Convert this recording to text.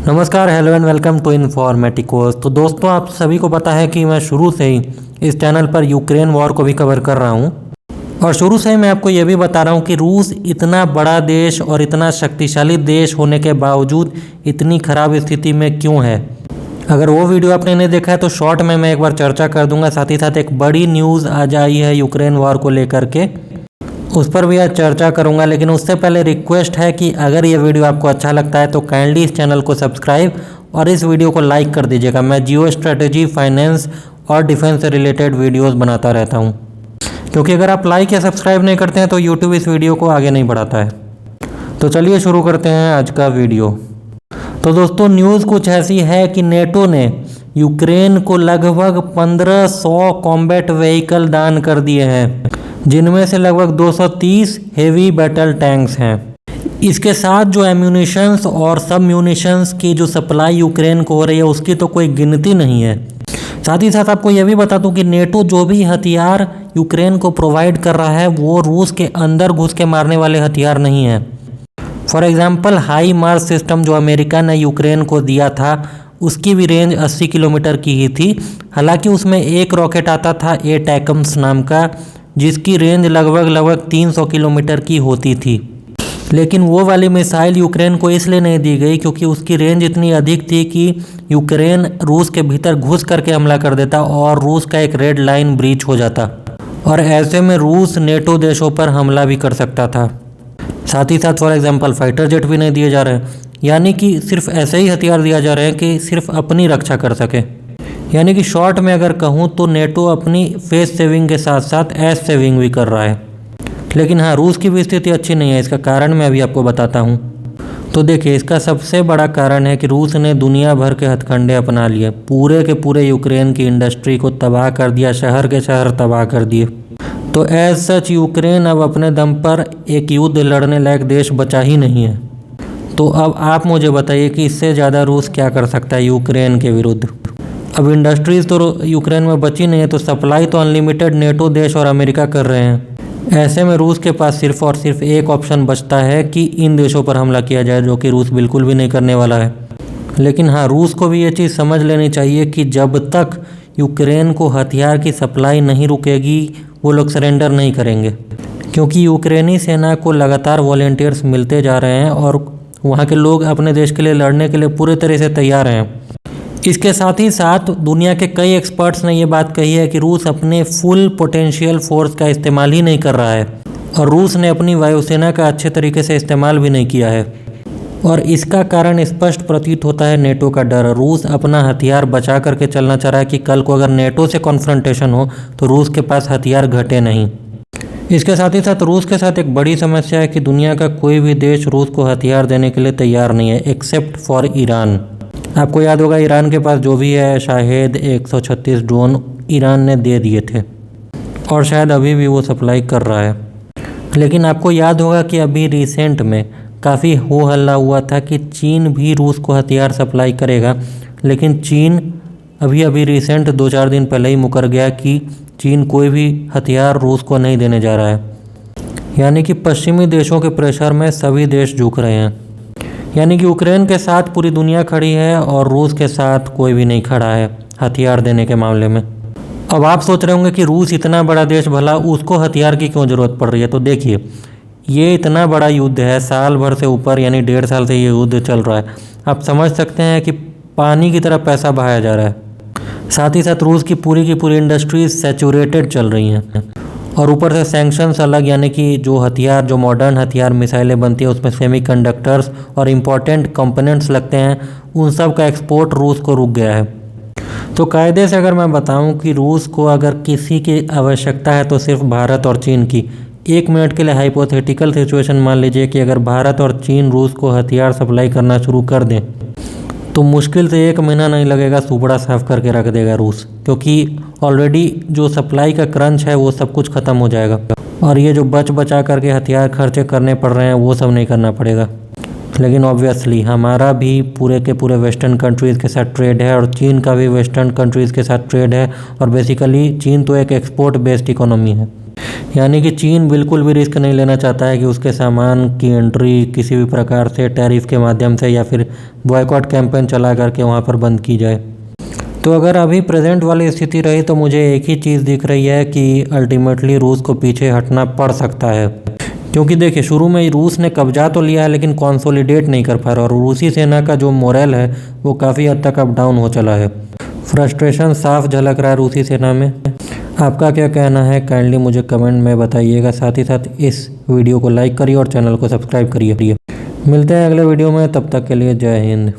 नमस्कार, hello and welcome to इन्फॉर्मेटिकोस। तो दोस्तों, आप सभी को पता है कि मैं शुरू से ही इस चैनल पर यूक्रेन वॉर को भी कवर कर रहा हूं और शुरू से ही मैं आपको यह भी बता रहा हूं कि रूस इतना बड़ा देश और इतना शक्तिशाली देश होने के बावजूद इतनी ख़राब स्थिति में क्यों है। अगर वो वीडियो आपने नहीं देखा है तो शॉर्ट में मैं एक बार चर्चा कर दूंगा। साथ ही साथ एक बड़ी न्यूज़ आज आई है यूक्रेन वॉर को लेकर के, उस पर भी आज चर्चा करूंगा। लेकिन उससे पहले रिक्वेस्ट है कि अगर ये वीडियो आपको अच्छा लगता है तो काइंडली इस चैनल को सब्सक्राइब और इस वीडियो को लाइक कर दीजिएगा। मैं जियो स्ट्रेटेजी, फाइनेंस और डिफेंस से रिलेटेड वीडियोस बनाता रहता हूं, क्योंकि अगर आप लाइक या सब्सक्राइब नहीं करते हैं तो यूट्यूब इस वीडियो को आगे नहीं बढ़ाता है। तो चलिए शुरू करते हैं आज का वीडियो। तो दोस्तों, न्यूज़ कुछ ऐसी है कि नेटो ने यूक्रेन को लगभग 1500 कॉम्बैट व्हीकल दान कर दिए हैं, जिनमें से लगभग 230 हेवी बैटल टैंक्स हैं। इसके साथ जो एम्यूनिशंस और सब म्यूनिशंस की जो सप्लाई यूक्रेन को हो रही है उसकी तो कोई गिनती नहीं है। साथ ही साथ आपको यह भी बता दूं कि नेटो जो भी हथियार यूक्रेन को प्रोवाइड कर रहा है वो रूस के अंदर घुस के मारने वाले हथियार नहीं है। For example, high Mars system जो अमेरिका ने यूक्रेन को दिया था उसकी भी रेंज 80 किलोमीटर की ही थी। हालांकि उसमें एक रॉकेट आता था एटैकम्स नाम का, जिसकी रेंज लगभग 300 किलोमीटर की होती थी। लेकिन वो वाली मिसाइल यूक्रेन को इसलिए नहीं दी गई क्योंकि उसकी रेंज इतनी अधिक थी कि यूक्रेन रूस के भीतर घुस करके हमला कर देता और रूस का एक रेड लाइन ब्रीच हो जाता, और ऐसे में रूस नेटो देशों पर हमला भी कर सकता था। साथ ही साथ फॉर एग्जांपल फाइटर जेट भी नहीं दिए जा रहे, यानी कि सिर्फ ऐसे ही हथियार दिया जा रहे हैं कि सिर्फ अपनी रक्षा कर सके। यानी कि शॉर्ट में अगर कहूँ तो नेटो अपनी फेस सेविंग के साथ साथ एस सेविंग भी कर रहा है। लेकिन हाँ, रूस की भी स्थिति अच्छी नहीं है। इसका कारण मैं अभी आपको बताता हूँ। तो देखिए, इसका सबसे बड़ा कारण है कि रूस ने दुनिया भर के हथकंडे अपना लिए, पूरे के पूरे यूक्रेन की इंडस्ट्री को तबाह कर दिया, शहर के शहर तबाह कर दिए। तो एज सच यूक्रेन अब अपने दम पर एक युद्ध लड़ने लायक देश बचा ही नहीं है। तो अब आप मुझे बताइए कि इससे ज़्यादा रूस क्या कर सकता है यूक्रेन के विरुद्ध। अब इंडस्ट्रीज़ तो यूक्रेन में बची नहीं है, तो सप्लाई तो अनलिमिटेड नेटो देश और अमेरिका कर रहे हैं। ऐसे में रूस के पास सिर्फ और सिर्फ एक ऑप्शन बचता है कि इन देशों पर हमला किया जाए, जो कि रूस बिल्कुल भी नहीं करने वाला है। लेकिन हाँ, रूस को भी ये चीज़ समझ लेनी चाहिए कि जब तक यूक्रेन को हथियार की सप्लाई नहीं रुकेगी वो लोग सरेंडर नहीं करेंगे, क्योंकि यूक्रेनी सेना को लगातार वॉलेंटियर्स मिलते जा रहे हैं और वहाँ के लोग अपने देश के लिए लड़ने के लिए पूरे तरह से तैयार हैं। इसके साथ ही साथ दुनिया के कई एक्सपर्ट्स ने ये बात कही है कि रूस अपने फुल पोटेंशियल फोर्स का इस्तेमाल ही नहीं कर रहा है, और रूस ने अपनी वायुसेना का अच्छे तरीके से इस्तेमाल भी नहीं किया है। और इसका कारण स्पष्ट प्रतीत होता है नेटो का डर। रूस अपना हथियार बचा करके चलना चाह रहा है कि कल को अगर नेटो से कॉन्फ्रंटेशन हो तो रूस के पास हथियार घटे नहीं। इसके साथ ही साथ रूस के साथ एक बड़ी समस्या है कि दुनिया का कोई भी देश रूस को हथियार देने के लिए तैयार नहीं है, एक्सेप्ट फॉर ईरान। आपको याद होगा, ईरान के पास जो भी है शायद 136 ड्रोन ईरान ने दे दिए थे, और शायद अभी भी वो सप्लाई कर रहा है। लेकिन आपको याद होगा कि अभी रिसेंट में काफ़ी हो हल्ला हुआ था कि चीन भी रूस को हथियार सप्लाई करेगा। लेकिन चीन अभी रिसेंट 2-4 दिन पहले ही मुकर गया कि चीन कोई भी हथियार रूस को नहीं देने जा रहा है। यानी कि पश्चिमी देशों के प्रेशर में सभी देश झुक रहे हैं। यानी कि यूक्रेन के साथ पूरी दुनिया खड़ी है और रूस के साथ कोई भी नहीं खड़ा है हथियार देने के मामले में। अब आप सोच रहे होंगे कि रूस इतना बड़ा देश, भला उसको हथियार की क्यों ज़रूरत पड़ रही है। तो देखिए, ये इतना बड़ा युद्ध है, साल भर से ऊपर यानी 1.5 साल से ये युद्ध चल रहा है। आप समझ सकते हैं कि पानी की तरह पैसा बहाया जा रहा है। साथ ही साथ रूस की पूरी इंडस्ट्रीज सैचुरेटेड चल रही हैं, और ऊपर से सैंक्शंस अलग, यानी कि जो हथियार, जो मॉडर्न हथियार मिसाइलें बनती है उसमें सेमीकंडक्टर्स और इम्पॉर्टेंट कंपोनेंट्स लगते हैं, उन सब का एक्सपोर्ट रूस को रुक गया है। तो कायदे से अगर मैं बताऊं कि रूस को अगर किसी की आवश्यकता है तो सिर्फ भारत और चीन की। 1 मिनट के लिए हाइपोथेटिकल सिचुएशन मान लीजिए कि अगर भारत और चीन रूस को हथियार सप्लाई करना शुरू कर दें तो मुश्किल से 1 महीना नहीं लगेगा, सुपड़ा साफ करके रख देगा रूस, क्योंकि ऑलरेडी जो सप्लाई का क्रंच है वो सब कुछ ख़त्म हो जाएगा, और ये जो बचा करके हथियार खर्चे करने पड़ रहे हैं वो सब नहीं करना पड़ेगा। लेकिन ऑब्वियसली हमारा भी पूरे के पूरे वेस्टर्न कंट्रीज़ के साथ ट्रेड है, और चीन का भी वेस्टर्न कंट्रीज़ के साथ ट्रेड है, और बेसिकली चीन तो एक एक्सपोर्ट बेस्ड इकोनॉमी है। यानी कि चीन बिल्कुल भी रिस्क नहीं लेना चाहता है कि उसके सामान की एंट्री किसी भी प्रकार से टैरिफ के माध्यम से या फिर बॉयकॉट कैंपेन चला करके वहाँ पर बंद की जाए। तो अगर अभी प्रेजेंट वाली स्थिति रही तो मुझे एक ही चीज़ दिख रही है कि अल्टीमेटली रूस को पीछे हटना पड़ सकता है, क्योंकि देखिए शुरू में रूस ने कब्जा तो लिया है लेकिन कंसोलिडेट नहीं कर पा रहा और रूसी सेना का जो मोरल है वो काफ़ी हद तक अप डाउन हो चला है। फ्रस्ट्रेशन साफ झलक रहा है रूसी सेना में। आपका क्या कहना है काइंडली मुझे कमेंट में बताइएगा। साथ ही साथ इस वीडियो को लाइक करिए और चैनल को सब्सक्राइब करिए। मिलते हैं अगले वीडियो में, तब तक के लिए जय हिंद।